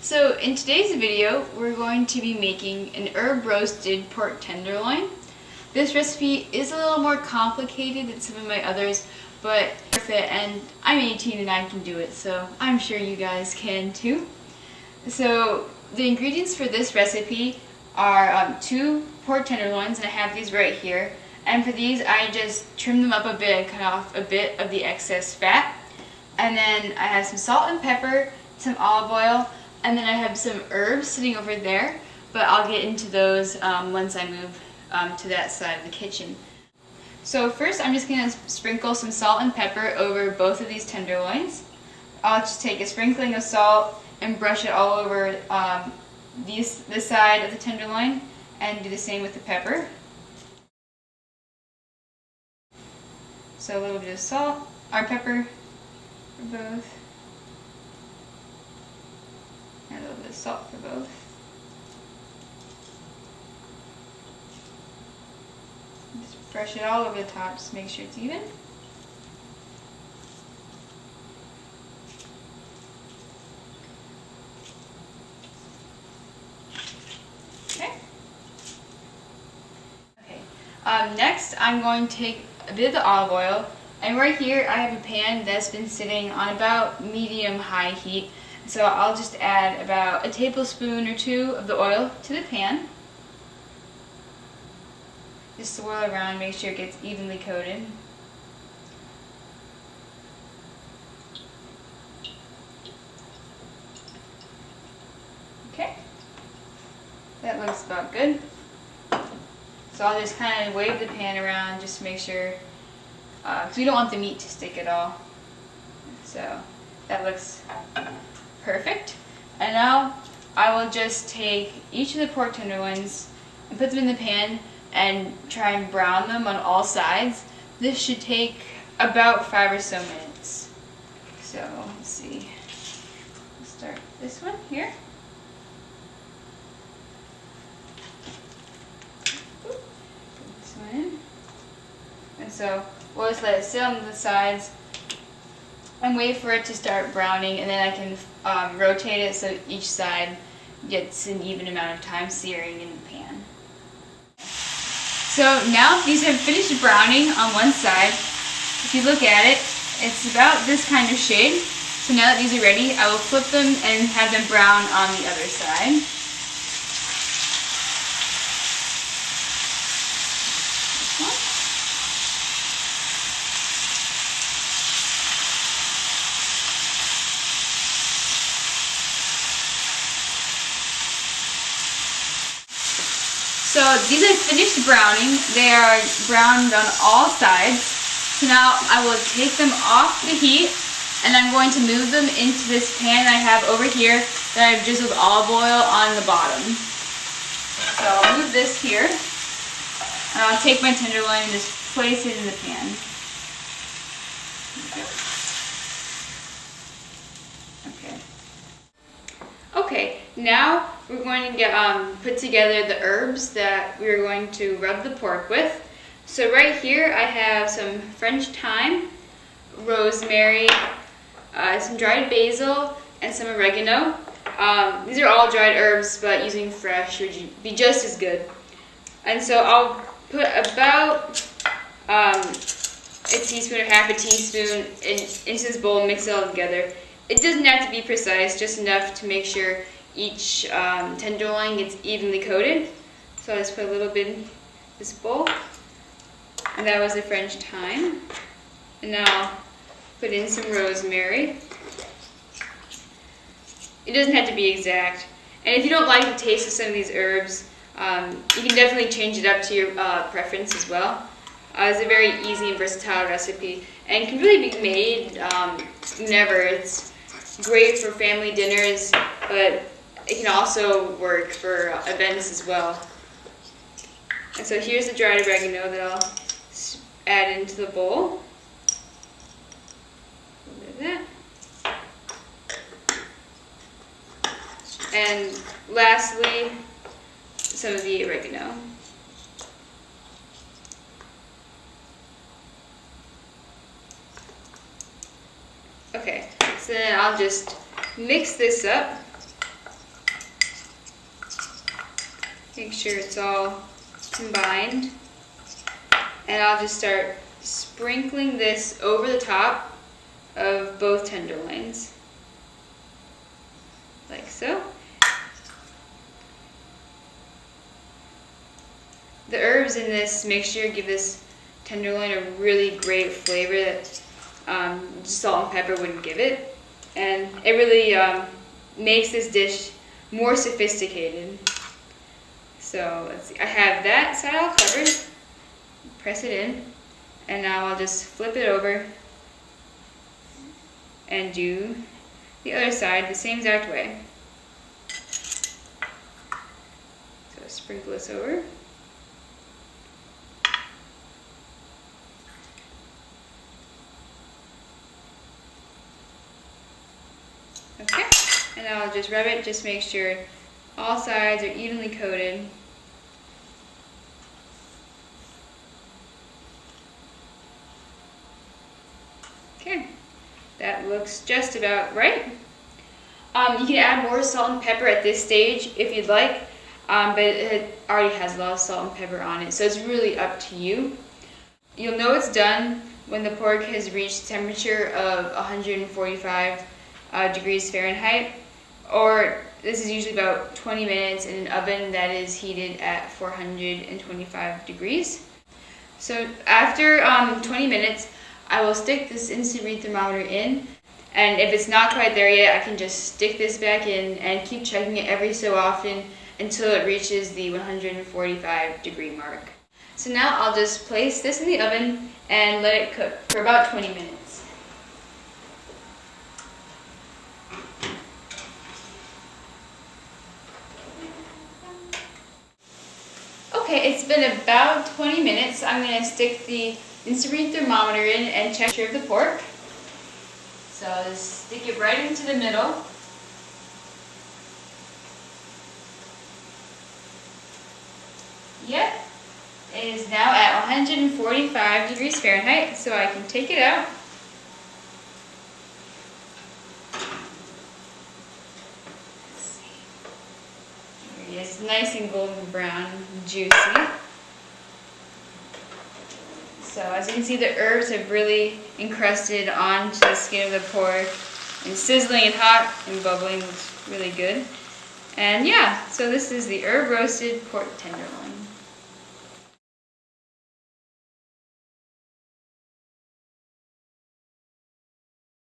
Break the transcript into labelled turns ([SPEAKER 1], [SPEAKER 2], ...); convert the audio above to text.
[SPEAKER 1] So in today's video, we're going to be making an herb roasted pork tenderloin. This recipe is a little more complicated than some of my others, but worth it, and I'm 18 and I can do it, so I'm sure you guys can too. So the ingredients for this recipe are 2 pork tenderloins, and I have these right here. And for these, I just trim them up a bit and cut off a bit of the excess fat. And then I have some salt and pepper, some olive oil, and then I have some herbs sitting over there, but I'll get into those once I move to that side of the kitchen. So first I'm just going to sprinkle some salt and pepper over both of these tenderloins. I'll just take a sprinkling of salt and brush it all over this side of the tenderloin, and do the same with the pepper. So a little bit of salt, or pepper for both. And a little bit of salt for both. Just brush it all over the top, just make sure it's even. Okay. Next, I'm going to take a bit of the olive oil, and right here I have a pan that's been sitting on about medium-high heat. So I'll just add about a tablespoon or 2 of the oil to the pan. Just swirl around, make sure it gets evenly coated. Okay, that looks about good. So I'll just kind of wave the pan around just to make sure, because we don't want the meat to stick at all. So that looks perfect. And now I will just take each of the pork tenderloins and put them in the pan and try and brown them on all sides. This should take about 5 or so minutes. So let's see. Let's start this one here. Put this one in. And so we'll just let it sit on the sides and wait for it to start browning, and then I can rotate it so each side gets an even amount of time searing in the pan. So now these have finished browning on one side. If you look at it, it's about this kind of shade. So now that these are ready, I will flip them and have them brown on the other side. So these are finished browning. They are browned on all sides. So now I will take them off the heat, and I'm going to move them into this pan I have over here that I've drizzled olive oil on the bottom. So I'll move this here, and I'll take my tenderloin and just place it in the pan. Okay, now we're going to put together the herbs that we're going to rub the pork with. So right here I have some French thyme, rosemary, some dried basil, and some oregano. These are all dried herbs, but using fresh would be just as good. And so I'll put about a teaspoon or half a teaspoon into this bowl and mix it all together. It doesn't have to be precise, just enough to make sure each tenderloin gets evenly coated. So I'll just put a little bit in this bowl. And that was the French thyme. And now I'll put in some rosemary. It doesn't have to be exact. And if you don't like the taste of some of these herbs, you can definitely change it up to your preference as well. It's a very easy and versatile recipe, and can really be made whenever. It's great for family dinners, but it can also work for events as well. And so here's the dried oregano that I'll add into the bowl. A little bit of that. And lastly, some of the oregano. Okay, so then I'll just mix this up sure it's all combined. And I'll just start sprinkling this over the top of both tenderloins, like so. The herbs in this mixture give this tenderloin a really great flavor that salt and pepper wouldn't give it, and it really makes this dish more sophisticated. So let's see, I have that side all covered. Press it in, and now I'll just flip it over and do the other side the same exact way. So sprinkle this over. Okay, and now I'll just rub it, just make sure all sides are evenly coated. Okay, that looks just about right. You can add more salt and pepper at this stage if you'd like, but it already has a lot of salt and pepper on it, so it's really up to you. You'll know it's done when the pork has reached a temperature of 145 degrees Fahrenheit, or this is usually about 20 minutes in an oven that is heated at 425 degrees. So after 20 minutes, I will stick this instant read thermometer in, and if it's not quite there yet, I can just stick this back in and keep checking it every so often until it reaches the 145 degree mark. So now I'll just place this in the oven and let it cook for about 20 minutes. Okay, it's been about 20 minutes. I'm going to stick the instant read thermometer in and check the pork. So I'll just stick it right into the middle. Yep, it is now at 145 degrees Fahrenheit, so I can take it out. Let's see. There it is, nice and golden brown, juicy. So as you can see, the herbs have really encrusted onto the skin of the pork, and sizzling and hot and bubbling looks really good. And yeah, so this is the herb roasted pork tenderloin.